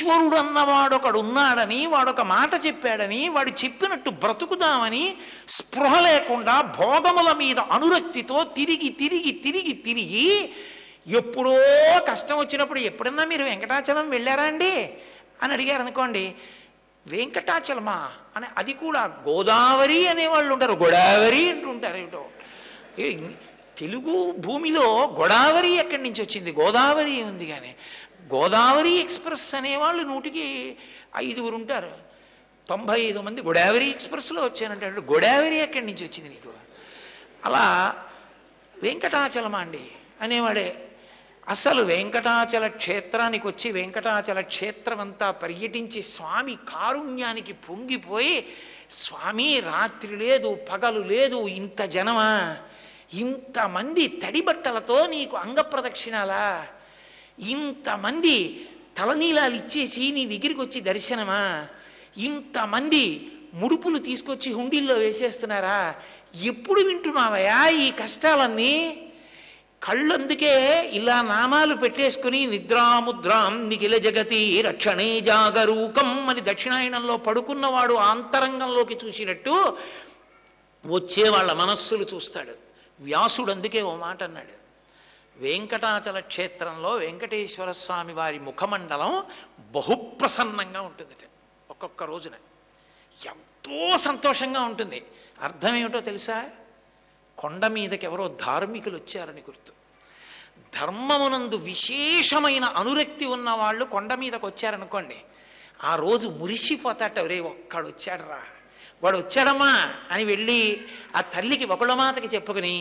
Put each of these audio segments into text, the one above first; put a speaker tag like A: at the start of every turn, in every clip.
A: ఈశ్వరుడు అన్నవాడొకడు ఉన్నాడని, వాడొక మాట చెప్పాడని, వాడు చెప్పినట్టు బ్రతుకుదామని స్పృహ లేకుండా భోగముల మీద అనురక్తితో తిరిగి తిరిగి తిరిగి తిరిగి ఎప్పుడో కష్టం వచ్చినప్పుడు ఎప్పుడన్నా మీరు వెంకటాచలం వెళ్ళారా అండి అని అడిగారు అనుకోండి, వెంకటాచలమా అని, అది కూడా గోదావరి అనేవాళ్ళు ఉంటారు, గోదావరి అంటుంటారు. ఏమిటో తెలుగు భూమిలో గోదావరి ఎక్కడి నుంచి వచ్చింది? గోదావరి ఉంది కానీ గోదావరి ఎక్స్ప్రెస్ అనేవాళ్ళు 105 ఉంటారు. 95 మంది గోదావరి ఎక్స్ప్రెస్లో వచ్చానంటే గోదావరి ఎక్కడి నుంచి వచ్చింది నీకు? అలా వెంకటాచలం అండి అనేవాడే. అసలు వెంకటాచల క్షేత్రానికి వచ్చి వెంకటాచల క్షేత్రం అంతా పర్యటించి స్వామి కారుణ్యానికి పొంగిపోయి, స్వామి రాత్రి లేదు పగలు లేదు, ఇంత జనమా, ఇంతమంది తడి బట్టలతో నీకు అంగప్రదక్షిణాలా, ఇంతమంది తలనీలాలు ఇచ్చేసి నీ దగ్గరికి వచ్చి దర్శనమా, ఇంతమంది ముడుపులు తీసుకొచ్చి హుండీల్లో వేసేస్తున్నారా, ఎప్పుడు వింటున్నావయా ఈ కష్టాలన్నీ? కళ్ళందుకే ఇలా నామాలు పెట్టేసుకుని నిద్రాముద్రాం నిఖిల జగతి రక్షణే జాగరూకం అని దక్షిణాయనంలో పడుకున్నవాడు ఆంతరంగంలోకి చూసినట్టు వచ్చే వాళ్ళ మనస్సులు చూస్తాడు. వ్యాసుడు అందుకే ఓ మాట అన్నాడు, వెంకటాచల క్షేత్రంలో వెంకటేశ్వర స్వామి వారి ముఖమండలం బహుప్రసన్నంగా ఉంటుందట. ఒక్కొక్క రోజున ఎంతో సంతోషంగా ఉంటుంది. అర్థం ఏమిటో తెలుసా? కొండ మీదకి ఎవరో ధార్మికులు వచ్చారని గుర్తు. ధర్మమునందు విశేషమైన అనురక్తి ఉన్న వాళ్ళు కొండ మీదకి వచ్చారనుకోండి, ఆ రోజు మురిసిపోతాట, రే ఒక్కడు వచ్చాడరా, వాడు వచ్చాడమ్మా అని వెళ్ళి ఆ తల్లికి ఒకళ్ళమాతకి చెప్పుకుని,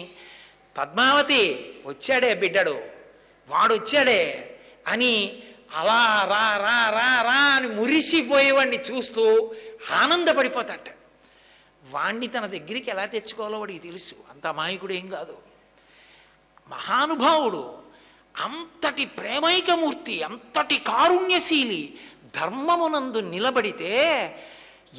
A: పద్మావతి వచ్చాడే బిడ్డడు, వాడు వచ్చాడే అని అలా రా రా రా రా అని మురిసిపోయేవాడిని చూస్తూ ఆనందపడిపోతాట. వాణ్ణి తన దగ్గరికి ఎలా తెచ్చుకోవాలో వాడికి తెలుసు, అంత అమాయకుడు ఏం కాదు, మహానుభావుడు, అంతటి ప్రేమైకమూర్తి, అంతటి కారుణ్యశీలి. ధర్మమునందు నిలబడితే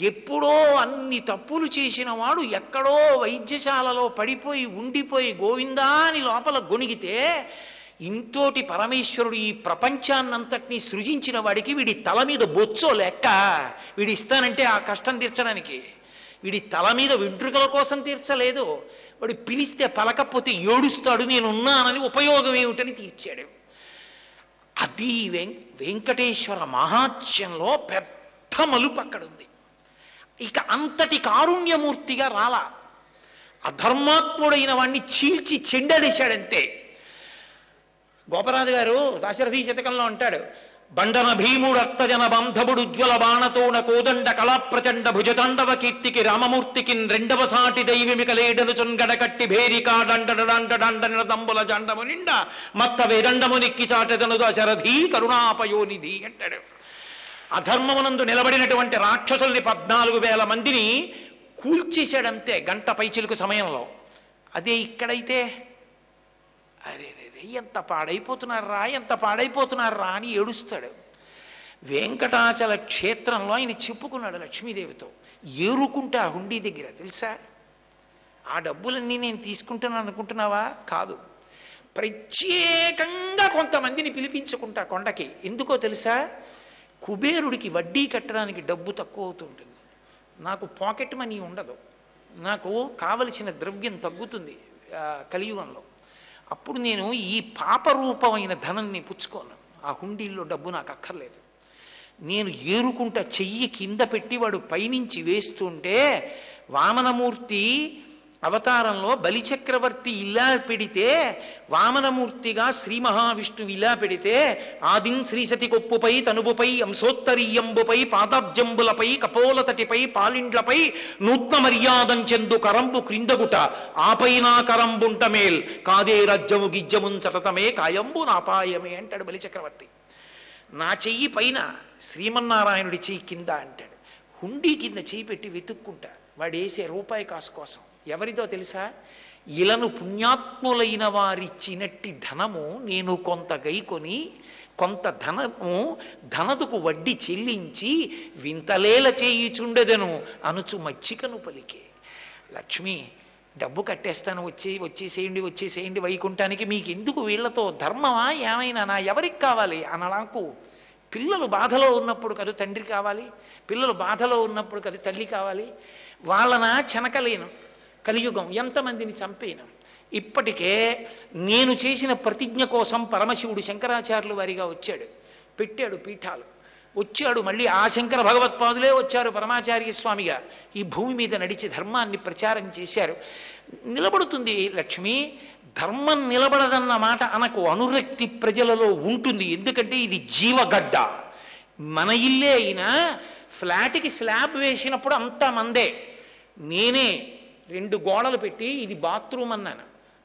A: ఎప్పుడో అన్ని తప్పులు చేసిన వాడు ఎక్కడో వైద్యశాలలో పడిపోయి ఉండిపోయి గోవిందా అని లోపల గొణిగితే, ఇంతోటి పరమేశ్వరుడు ఈ ప్రపంచాన్నంతటినీ సృజించిన వాడికి వీడి తల మీద బొచ్చో లెక్క, వీడి ఇస్తానంటే ఆ కష్టం తీర్చడానికి, వీడి తల మీద వెంట్రుకల కోసం తీర్చలేదు, వాడు పిలిస్తే పలకపోతే ఏడుస్తాడు, నేనున్నానని ఉపయోగం ఏమిటని తీర్చాడు. అది వెంకటేశ్వర మహాత్మ్యంలో పెద్ద మలుపు అక్కడుంది. ఇక అంతటి కారుణ్యమూర్తిగా రాలా, అధర్మాత్ముడైన వాణ్ణి చీల్చి చెండడేశాడంతే. గోపరాజు గారు దాశరథి శతకంలో అంటాడు, బండన భీముడర్తజన బంధముడు ఉజ్వల బాణతోన కోదండ కళాప్రచండ భుజతాండవ కీర్తికి రామమూర్తికి రెండవ సాటి దైవిమిక లేడను చొన్గడకట్టి భేరికా దండడంబుల జండము నిండా మత్త వేదండము నిక్కి చాటెదను దశరథి కరుణాపయోనిధి అంటాడు. అధర్మమునందు నిలబడినటువంటి రాక్షసుల్ని 14,000 మందిని కూల్చేశాడంతే గంట పైచిలుకు సమయంలో. అదే ఇక్కడైతే అరే ఎంత పాడైపోతున్నారా, ఎంత పాడైపోతున్నారా అని ఏడుస్తాడు. వెంకటాచల క్షేత్రంలో ఆయన చెప్పుకున్నాడు లక్ష్మీదేవితో, ఏరుకుంటా హుండీ దగ్గర, తెలుసా ఆ డబ్బులన్నీ నేను తీసుకుంటాను అనుకుంటున్నావా? కాదు, ప్రత్యేకంగా కొంతమందిని పిలిపించుకుంటా కొండకి. ఎందుకో తెలుసా? కుబేరుడికి వడ్డీ కట్టడానికి డబ్బు తక్కువ అవుతుంటుంది, నాకు పాకెట్ మనీ ఉండదు, నాకు కావలసిన ద్రవ్యం తగ్గుతుంది కలియుగంలో. అప్పుడు నేను ఈ పాపరూపమైన ధనాన్ని పుచ్చుకోను, ఆ హుండీల్లో డబ్బు నాకు అక్కర్లేదు. నేను ఏరుకుంటా చెయ్యి కింద పెట్టి వాడు పైనుంచి వేస్తుంటే, వామనమూర్తి అవతారంలో బలిచక్రవర్తి ఇలా పెడితే, వామనమూర్తిగా శ్రీ మహావిష్ణువు ఇలా పెడితే, ఆదిన్ శ్రీసతి కొప్పుపై తనువుపై అంశోత్తరీయంబుపై పాదాబ్జంబులపై కపోలతటిపై పాలిండ్లపై నూత్న మర్యాదం చెందు కరంబు క్రిందగుట ఆపైనా కరంబుంటమేల్ కాదే రజ్జము గిజ్జమున్ చటతమే కాయంబు నాపాయమే అంటాడు బలిచక్రవర్తి. నా చెయ్యి పైన, శ్రీమన్నారాయణుడి చెయ్యి కింద అంటాడు. హుండీ కింద చెయ్యి పెట్టి వెతుక్కుంటా వాడు వేసే రూపాయి కాసు కోసం. ఎవరిదో తెలుసా? ఇలను పుణ్యాత్ములైన వారిచ్చినట్టి ధనము నేను కొంత గైకొని, కొంత ధనము ధనదుకు వడ్డీ చెల్లించి వింతలేల చేయుచుండెదను అనుచు మచ్చికను పలికే. లక్ష్మి, డబ్బు కట్టేస్తాను, వచ్చేసేయండి వైకుంఠానికి, మీకు ఎందుకు వీళ్లతో ధర్మమా ఏమైనా, నా ఎవరికి కావాలి అనలాకు పిల్లలు బాధలో ఉన్నప్పుడు కదా తండ్రి కావాలి, పిల్లలు బాధలో ఉన్నప్పుడు కదా తల్లి కావాలి. వాళ్ళన చెనకలేను, కలియుగం ఎంతమందిని చంపేను. ఇప్పటికే నేను చేసిన ప్రతిజ్ఞ కోసం పరమశివుడు శంకరాచార్యులు వారిగా వచ్చాడు, పెట్టాడు పీఠాలు, వచ్చాడు. మళ్ళీ ఆ శంకర భగవత్పాదులే వచ్చారు పరమాచార్య స్వామిగా, ఈ భూమి మీద నడిచి ధర్మాన్ని ప్రచారం చేశారు. నిలబడుతుంది లక్ష్మి. ధర్మం నిలబడదన్న మాట అనకు, అనురక్తి ప్రజలలో ఉంటుంది. ఎందుకంటే ఇది జీవగడ్డ. మన ఇల్లే అయినా ఫ్లాట్కి స్లాబ్ వేసినప్పుడు అంతా మందే. నేనే 2 గోడలు పెట్టి ఇది బాత్రూమ్ అన్నాను.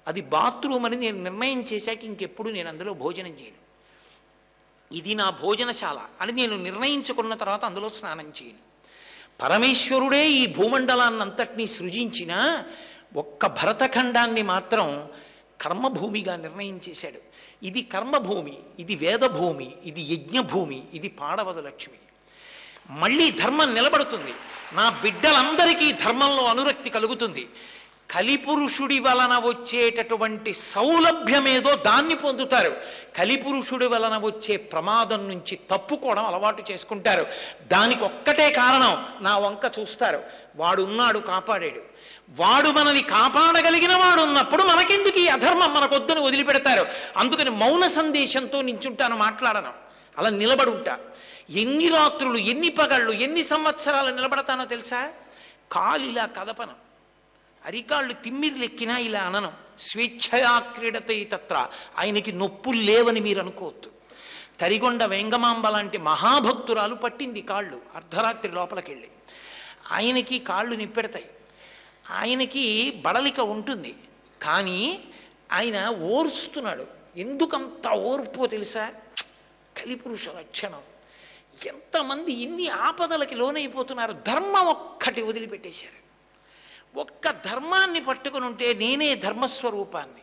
A: అది బాత్రూమ్ అని నేను నిర్ణయం చేశాక ఇంకెప్పుడు నేను అందులో భోజనం చేయను. ఇది నా భోజనశాల అని నేను నిర్ణయించుకున్న తర్వాత అందులో స్నానం చేయను. పరమేశ్వరుడే ఈ భూమండలాన్నంతటినీ సృజించిన ఒక్క భరతఖండాన్ని మాత్రం కర్మభూమిగా నిర్ణయం చేశాడు. ఇది కర్మభూమి, ఇది వేదభూమి, ఇది యజ్ఞభూమి, ఇది పాడవదు లక్ష్మి. మళ్ళీ ధర్మం నిలబడుతుంది. నా బిడ్డలందరికీ ధర్మంలో అనురక్తి కలుగుతుంది. కలిపురుషుడి వలన వచ్చేటటువంటి సౌలభ్యమేదో దాన్ని పొందుతారు. కలిపురుషుడి వలన వచ్చే ప్రమాదం నుంచి తప్పుకోవడం అలవాటు చేసుకుంటారు. దానికి ఒక్కటే కారణం, నా వంక చూస్తారు. వాడున్నాడు కాపాడాడు, వాడు మనని కాపాడగలిగిన వాడు ఉన్నప్పుడు మనకెందుకు ఈ అధర్మం, మనకొద్దని వదిలిపెడతారు. అందుకని మౌన సందేశంతో నించుంటాను, మాట్లాడను, అలా నిలబడుంటా. ఎన్ని రాత్రులు, ఎన్ని పగళ్ళు, ఎన్ని సంవత్సరాలు నిలబడతానో తెలుసా? కాలు ఇలా కదపను, అరికాళ్ళు తిమ్మిర్లెక్కినా ఇలా అనను. స్వేచ్ఛయా క్రీడతే తత్ర. ఆయనకి నొప్పులు లేవని మీరు అనుకోవద్దు. తరిగొండ వెంగమాంబ లాంటి మహాభక్తురాలు పట్టింది కాళ్ళు అర్ధరాత్రి లోపలికెళ్ళి. ఆయనకి కాళ్ళు నిప్పెడతాయి, ఆయనకి బడలిక ఉంటుంది, కానీ ఆయన ఓర్స్తున్నాడు. ఎందుకంత ఓర్పో తెలుసా? కలిపురుష లక్షణం. ఎంతమంది ఇన్ని ఆపదలకి లోనైపోతున్నారు. ధర్మం ఒక్కటి వదిలిపెట్టేశారు. ఒక్క ధర్మాన్ని పట్టుకుని ఉంటే నేనే ధర్మస్వరూపాన్ని.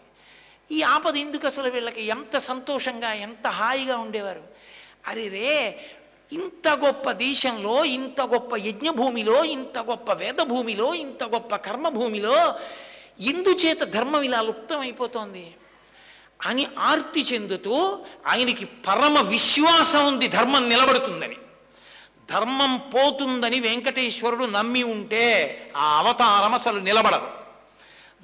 A: ఈ ఆపద ఎందుకు అసలు? వీళ్ళకి ఎంత సంతోషంగా, ఎంత హాయిగా ఉండేవారు. అరే రే, ఇంత గొప్ప దేశంలో, ఇంత గొప్ప యజ్ఞభూమిలో, ఇంత గొప్ప వేదభూమిలో, ఇంత గొప్ప కర్మభూమిలో ఎందుచేత ధర్మం ఇలా లుప్తమైపోతోంది అని ఆర్తి చెందుతూ, ఆయనకి పరమ విశ్వాసం ఉంది ధర్మం నిలబడుతుందని. ధర్మం పోతుందని వెంకటేశ్వరుడు నమ్మి ఉంటే ఆ అవతారం అసలు నిలబడదు.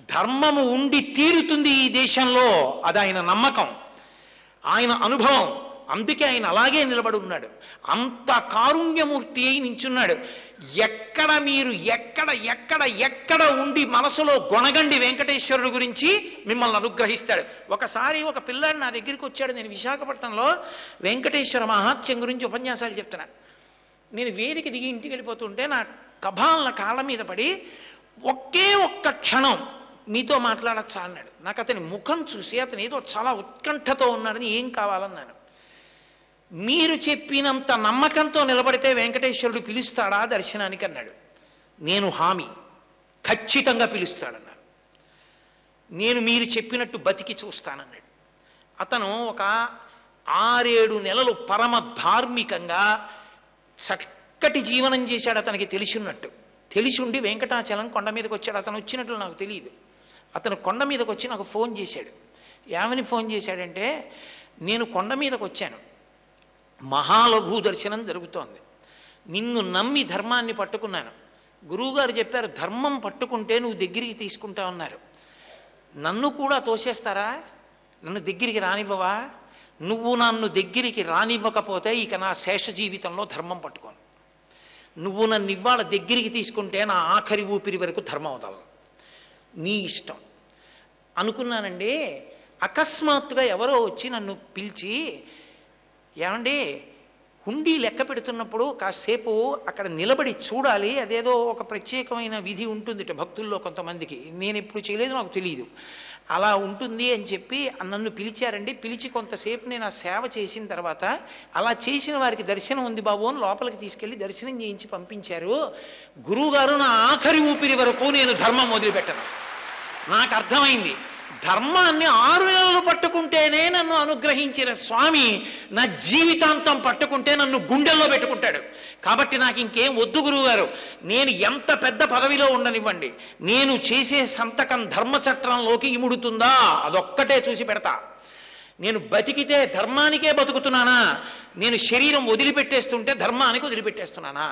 A: ధర్మము ఉండి తీరుతుంది ఈ దేశంలో, అది ఆయన నమ్మకం, ఆయన అనుభవం. అందుకే ఆయన అలాగే నిలబడి ఉన్నాడు. అంత కారుణ్యమూర్తి అయి నించున్నాడు. ఎక్కడ మీరు ఎక్కడ ఎక్కడ ఎక్కడ ఉండి మనసులో గొణగండి వెంకటేశ్వరుడు గురించి, మిమ్మల్ని అనుగ్రహిస్తాడు. ఒకసారి ఒక పిల్లాడు నా దగ్గరికి వచ్చాడు. నేను విశాఖపట్నంలో వెంకటేశ్వర మహాత్యం గురించి ఉపన్యాసాలు చెప్తున్నాను. నేను వేదిక దిగి ఇంటికి వెళ్ళిపోతుంటే నా కభాలన కాళ్ళ మీద పడి, ఒకే ఒక్క క్షణం మీతో మాట్లాడచ్చా అన్నాడు. నాకు అతని ముఖం చూసి అతను ఏదో చాలా ఉత్కంఠతో ఉన్నాడని, ఏం కావాలన్నాను. మీరు చెప్పినంత నమ్మకంతో నిలబడితే వెంకటేశ్వరుడు పిలుస్తాడా దర్శనానికి అన్నాడు. నేను హామీ, ఖచ్చితంగా పిలుస్తాడన్నాడు. నేను మీరు చెప్పినట్టు బతికి చూస్తానన్నాడు. అతను ఒక 6-7 నెలలు పరమ ధార్మికంగా చక్కటి జీవనం చేశాడు. అతనికి తెలిసిన్నట్టు, తెలిసి ఉండి వెంకటాచలం కొండ మీదకి వచ్చాడు. అతను వచ్చినట్లు నాకు తెలియదు. అతను కొండ మీదకి వచ్చి నాకు ఫోన్ చేశాడు. ఏమని ఫోన్ చేశాడంటే, నేను కొండ మీదకి వచ్చాను, మహాలఘు దర్శనం జరుగుతోంది, నిన్ను నమ్మి ధర్మాన్ని పట్టుకున్నాను. గురువుగారు చెప్పారు, ధర్మం పట్టుకుంటే నువ్వు దగ్గరికి తీసుకుంటా ఉన్నారు. నన్ను కూడా తోసేస్తారా? నన్ను దగ్గరికి రానివ్వవా? నువ్వు నన్ను దగ్గరికి రానివ్వకపోతే ఇక నా శేష జీవితంలో ధర్మం పట్టుకోను. నువ్వు నన్ను ఇవాళ దగ్గరికి తీసుకుంటే నా ఆఖరి ఊపిరి వరకు ధర్మం వదలను, నీ ఇష్టం అనుకున్నానండి. అకస్మాత్తుగా ఎవరో వచ్చి నన్ను పిలిచి, ఏమండి హుండీ లెక్క పెడుతున్నప్పుడు కాసేపు అక్కడ నిలబడి చూడాలి, అదేదో ఒక ప్రత్యేకమైన విధి ఉంటుంది భక్తుల్లో కొంతమందికి, నేను ఎప్పుడు చేయలేదు, నాకు తెలియదు, అలా ఉంటుంది అని చెప్పి నన్ను పిలిచారండి. పిలిచి కొంతసేపు నేను ఆ సేవ చేసిన తర్వాత, అలా చేసిన వారికి దర్శనం ఉంది బాబు అని లోపలికి తీసుకెళ్ళి దర్శనం చేయించి పంపించారు. గురువుగారు నా ఆఖరి ఊపిరి వరకు నేను ధర్మం వదిలిపెట్టను. నాకు అర్థమైంది, ధర్మాన్ని 6 నెలలు పట్టుకుంటేనే నన్ను అనుగ్రహించిన స్వామి నా జీవితాంతం పట్టుకుంటే నన్ను గుండెల్లో పెట్టుకుంటాడు. కాబట్టి నాకు ఇంకేం వద్దు గురువుగారు, నేను ఎంత పెద్ద పదవిలో ఉండనివ్వండి, నేను చేసే సంతకం ధర్మచట్రంలోకి ఇముడుతుందా అదొక్కటే చూసి పెడతా. నేను బతికితే ధర్మానికే బతుకుతున్నానా, నేను శరీరం వదిలిపెట్టేస్తుంటే ధర్మానికి వదిలిపెట్టేస్తున్నానా?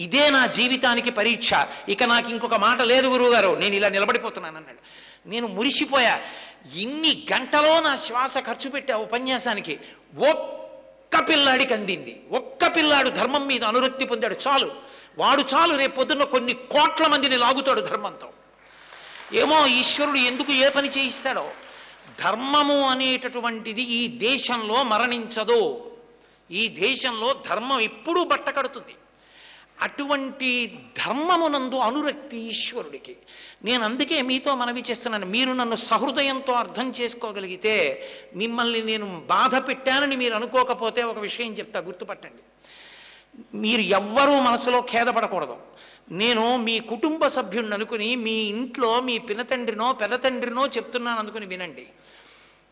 A: ఇదే నా జీవితానికి పరీక్ష. ఇక నాకు ఇంకొక మాట లేదు గురువుగారు, నేను ఇలా నిలబడిపోతున్నాను అన్నాడు. నేను మురిసిపోయా. ఇన్ని గంటలో నా శ్వాస ఖర్చు పెట్టా ఉపన్యాసానికి. ఒక్క పిల్లాడికి అందింది. ఒక్క పిల్లాడు ధర్మం మీద అనురక్తి పొందాడు చాలు. వాడు చాలు రేపు పొద్దున్న కొన్ని కోట్ల మందిని లాగుతాడు ధర్మంతో. ఏమో ఈశ్వరుడు ఎందుకు ఏ పని చేయిస్తాడో. ధర్మము అనేటటువంటిది ఈ దేశంలో మరణించదు. ఈ దేశంలో ధర్మం ఎప్పుడూ బట్టకడుతుంది. అటువంటి ధర్మమునందు అనురక్తి ఈశ్వరుడికి. నేను అందుకే మీతో మనవి చేస్తున్నాను, మీరు నన్ను సహృదయంతో అర్థం చేసుకోగలిగితే, మిమ్మల్ని నేను బాధ పెట్టానని మీరు అనుకోకపోతే ఒక విషయం చెప్తా, గుర్తుపట్టండి. మీరు ఎవ్వరూ మనసులో ఖేదపడకూడదు. నేను మీ కుటుంబ సభ్యుడిని అనుకుని మీ ఇంట్లో మీ పినతండ్రినో పెదతండ్రినో చెప్తున్నాను అనుకుని వినండి.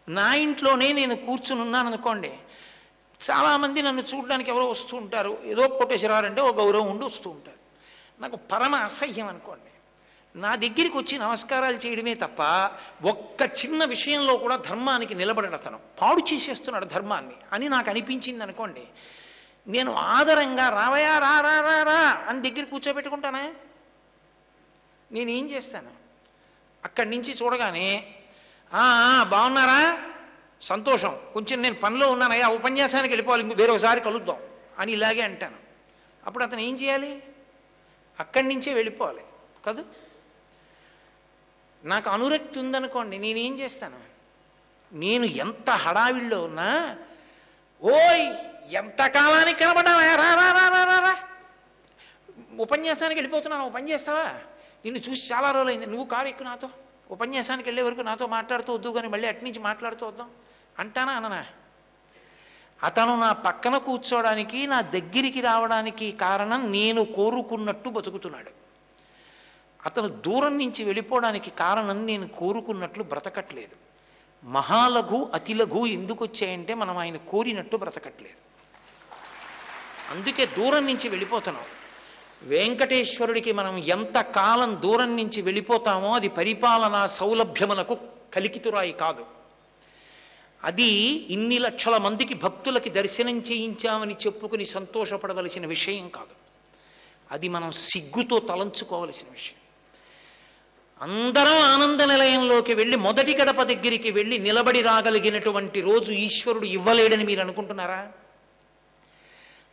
A: నా ఇంట్లోనే నేను కూర్చుని ఉన్నాను అనుకోండి, చాలామంది నన్ను చూడడానికి ఎవరో వస్తూ ఉంటారు, ఏదో కోటేశ్వరారంటే ఒక గౌరవం ఉండి వస్తూ ఉంటారు. నాకు పరమ అసహ్యం అనుకోండి. నా దగ్గరికి వచ్చి నమస్కారాలు చేయడమే తప్ప ఒక్క చిన్న విషయంలో కూడా ధర్మానికి నిలబడతను పాడు చేసేస్తున్నాడు ధర్మాన్ని అని నాకు అనిపించింది అనుకోండి, నేను ఆదరంగా రావయా రా రా రా రా అని దగ్గర కూర్చోబెట్టుకుంటానా? నేనేం చేస్తాను? అక్కడి నుంచి చూడగానే బాగున్నారా, సంతోషం, కొంచెం నేను పనిలో ఉన్నానయ్యా, ఉపన్యాసానికి వెళ్ళిపోవాలి, వేరొకసారి కలుద్దాం అని ఇలాగే అంటాను. అప్పుడు అతను ఏం చేయాలి? అక్కడి నుంచే వెళ్ళిపోవాలి కాదు. నాకు అనురక్తి ఉందనుకోండి, నేనేం చేస్తాను? నేను ఎంత హడావిడిలో ఉన్నా, ఓయ్ ఎంత కాలానికి కనబడ్డావా, రా రా రా రా రా, ఉపన్యాసానికి వెళ్ళిపోతున్నాను, ఓ పని చేస్తావా, నిన్ను చూసి చాలా రోజులైంది, నువ్వు కారు ఎక్కువ నాతో, ఉపన్యాసానికి వెళ్ళే వరకు నాతో మాట్లాడుతూ వద్దు కానీ మళ్ళీ అటు నుంచి మాట్లాడుతూ వద్దాం అంటానా అననా? అతను నా పక్కన కూర్చోవడానికి, నా దగ్గరికి రావడానికి కారణం నేను కోరుకున్నట్టు బతుకుతున్నాడు. అతను దూరం నుంచి వెళ్ళిపోవడానికి కారణం నేను కోరుకున్నట్లు బ్రతకట్లేదు. మహాలఘు అతిలఘు ఎందుకు వచ్చాయంటే మనం ఆయన కోరినట్టు బ్రతకట్లేదు. అందుకే దూరం నుంచి వెళ్ళిపోతున్నాం. వెంకటేశ్వరుడికి మనం ఎంత కాలం దూరం నుంచి వెళ్ళిపోతామో అది పరిపాలనా సౌలభ్యమునకు కలికితురాయి కాదు. అది ఇన్ని లక్షల మందికి భక్తులకి దర్శనం చేయించామని చెప్పుకుని సంతోషపడవలసిన విషయం కాదు. అది మనం సిగ్గుతో తలంచుకోవలసిన విషయం. అందరం ఆనంద నిలయంలోకి వెళ్ళి మొదటి గడప దగ్గరికి వెళ్ళి నిలబడి రాగలిగినటువంటి రోజు ఈశ్వరుడు ఇవ్వలేడని మీరు అనుకుంటున్నారా?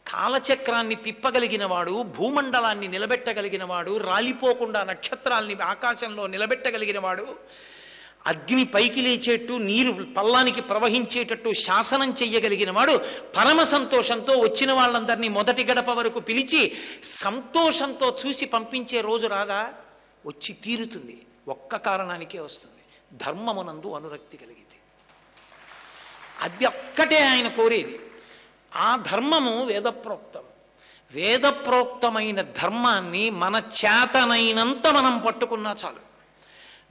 A: కాలచక్రాన్ని తిప్పగలిగిన వాడు, భూమండలాన్ని నిలబెట్టగలిగిన వాడు, రాలిపోకుండా నక్షత్రాల్ని ఆకాశంలో నిలబెట్టగలిగిన వాడు, అగ్ని పైకి లేచేట్టు నీరు పల్లానికి ప్రవహించేటట్టు శాసనం చెయ్యగలిగిన వాడు పరమ సంతోషంతో వచ్చిన వాళ్ళందరినీ మొదటి గడప వరకు పిలిచి సంతోషంతో చూసి పంపించే రోజు రాదా? వచ్చి తీరుతుంది. ఒక్క కారణానికే వస్తుంది, ధర్మమునందు అనురక్తి కలిగితే. అది ఒక్కటే ఆయన కోరేది. ఆ ధర్మము వేదప్రోక్తం. వేదప్రోక్తమైన ధర్మాన్ని మన చేతనైనంత మనం పట్టుకున్నా చాలు.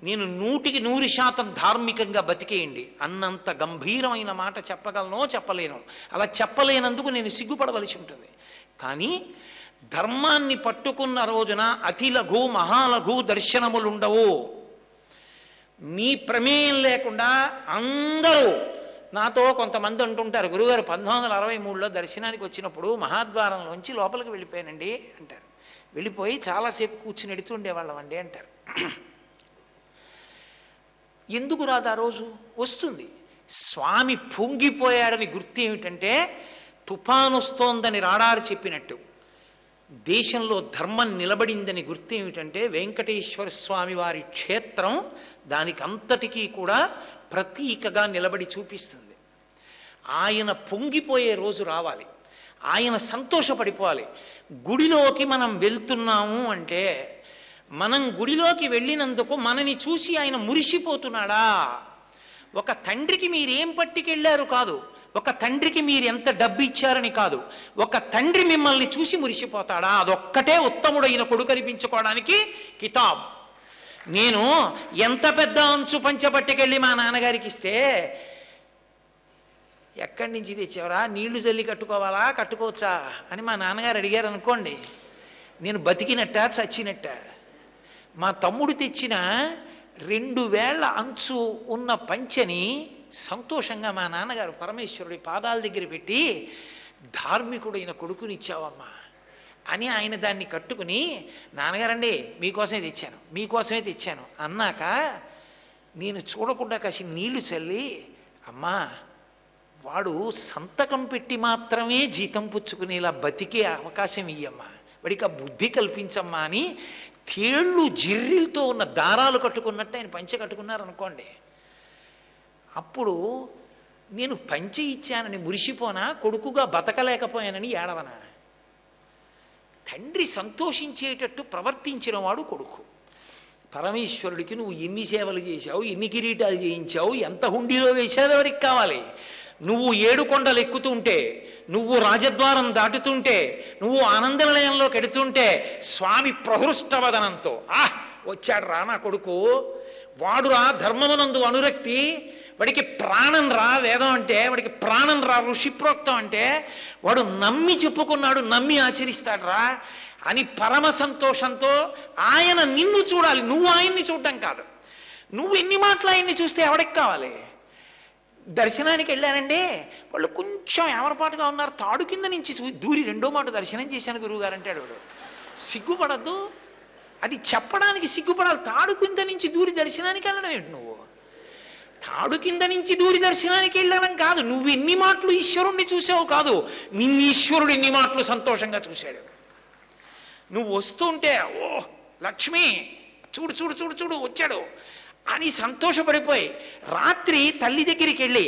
A: నేను 100% ధార్మికంగా బతికేయండి అన్నంత గంభీరమైన మాట చెప్పగలనో చెప్పలేను. అలా చెప్పలేనందుకు నేను సిగ్గుపడవలసి ఉంటుంది. కానీ ధర్మాన్ని పట్టుకున్న రోజున అతిలఘు మహాలఘు దర్శనములుండవు. మీ ప్రమేయం లేకుండా అందరూ, నాతో కొంతమంది అంటుంటారు, గురుగారు 1963లో దర్శనానికి వచ్చినప్పుడు మహాద్వారంలోంచి లోపలికి వెళ్ళిపోయానండి అంటారు. వెళ్ళిపోయి చాలాసేపు కూర్చుని ఎడుతూ ఉండేవాళ్ళం అండి అంటారు. ఎందుకు రాదు ఆ రోజు? వస్తుంది. స్వామి పొంగిపోయాడని గుర్తు ఏమిటంటే, తుఫాను వస్తోందని రాడారు చెప్పినట్టు దేశంలో ధర్మం నిలబడిందని గుర్తు ఏమిటంటే, వెంకటేశ్వర స్వామి వారి క్షేత్రం దానికి అంతటికీ కూడా ప్రతీకగా నిలబడి చూపిస్తుంది. ఆయన పొంగిపోయే రోజు రావాలి, ఆయన సంతోషపడిపోవాలి. గుడిలోకి మనం వెళ్తున్నాము అంటే, మనం గుడిలోకి వెళ్ళినందుకు మనని చూసి ఆయన మురిసిపోతున్నాడా? ఒక తండ్రికి మీరేం పట్టుకెళ్ళారు కాదు, ఒక తండ్రికి మీరు ఎంత డబ్బు ఇచ్చారని కాదు, ఒక తండ్రి మిమ్మల్ని చూసి మురిసిపోతాడా? అదొక్కటే ఉత్తముడైన కొడుకు అనిపించుకోవడానికి కితాబ్. నేను ఎంత పెద్ద అంచు పంచబట్టుకెళ్ళి మా నాన్నగారికి ఇస్తే, ఎక్కడి నుంచి తెచ్చేవరా, నీళ్లు జల్లి కట్టుకోవాలా కట్టుకోవచ్చా అని మా నాన్నగారు అడిగారు అనుకోండి, నేను బతికినట్ట చచ్చినట్ట? మా తమ్ముడు తెచ్చిన 2 వేళ్ల అంచు ఉన్న పంచెని సంతోషంగా మా నాన్నగారు పరమేశ్వరుడి పాదాల దగ్గర పెట్టి, ధార్మికుడైన కొడుకునిచ్చావమ్మా అని ఆయన దాన్ని కట్టుకుని, నాన్నగారండి మీకోసమే తెచ్చాను అన్నాక నేను చూడకుండా కాసి నీళ్లు చల్లి, అమ్మా వాడు సంతకం పెట్టి మాత్రమే జీతం పుచ్చుకునేలా బతికే అవకాశం ఇయ్యమ్మా, వాడికి ఆ బుద్ధి కల్పించమ్మా అని తేళ్ళు జిర్రిలతో ఉన్న దారాలు కట్టుకున్నట్టు ఆయన పంచె కట్టుకున్నారనుకోండి. అప్పుడు నేను పంచె ఇచ్చానని మురిసిపోనా, కొడుకుగా బతకలేకపోయానని ఏడవనా? తండ్రి సంతోషించేటట్టు ప్రవర్తించిన వాడు కొడుకు. పరమేశ్వరుడికి నువ్వు ఎన్ని సేవలు చేశావు, ఎన్ని కిరీటాలు చేయించావు, ఎంత హుండీలో వేశావు ఎవరికి కావాలి? నువ్వు 7 కొండలు ఎక్కుతుంటే, నువ్వు రాజద్వారం దాటుతుంటే, నువ్వు ఆనంద నిలయంలోకి ఎడుతుంటే స్వామి ప్రహృష్టవదనంతో వచ్చాడు రా నా కొడుకు, వాడురా ధర్మమునందు అనురక్తి, వాడికి ప్రాణం రా వేదం అంటే, వాడికి ప్రాణం రా ఋషిప్రోక్తం అంటే, వాడు నమ్మి చెప్పుకున్నాడు, నమ్మి ఆచరిస్తాడు రా అని పరమ సంతోషంతో ఆయన నిన్ను చూడాలి, నువ్వు ఆయన్ని చూడటం కాదు. నువ్వు ఎన్ని మాటలు ఆయన్ని చూస్తే ఎవడికి కావాలి? దర్శనానికి వెళ్ళానండి, వాళ్ళు కొంచెం ఏమరపాటుగా ఉన్నారు, తాడు కింద నుంచి దూరి 2వ మాట దర్శనం చేశాను గురువుగారు అంటాడు. వాడు సిగ్గుపడద్దు, అది చెప్పడానికి సిగ్గుపడాలి. తాడు కింద నుంచి దూరి దర్శనానికి వెళ్ళడం ఏంటి? నువ్వు తాడు కింద నుంచి దూరి దర్శనానికి వెళ్ళడం కాదు, నువ్వు ఎన్ని మాటలు ఈశ్వరుణ్ణి చూసావు కాదు, నిన్ను ఈశ్వరుడు ఎన్ని మాటలు సంతోషంగా చూశాడు. నువ్వు వస్తుంటే ఓ లక్ష్మి చూడు చూడు చూడు చూడు వచ్చాడు అని సంతోషపడిపోయి రాత్రి తల్లి దగ్గరికి వెళ్ళి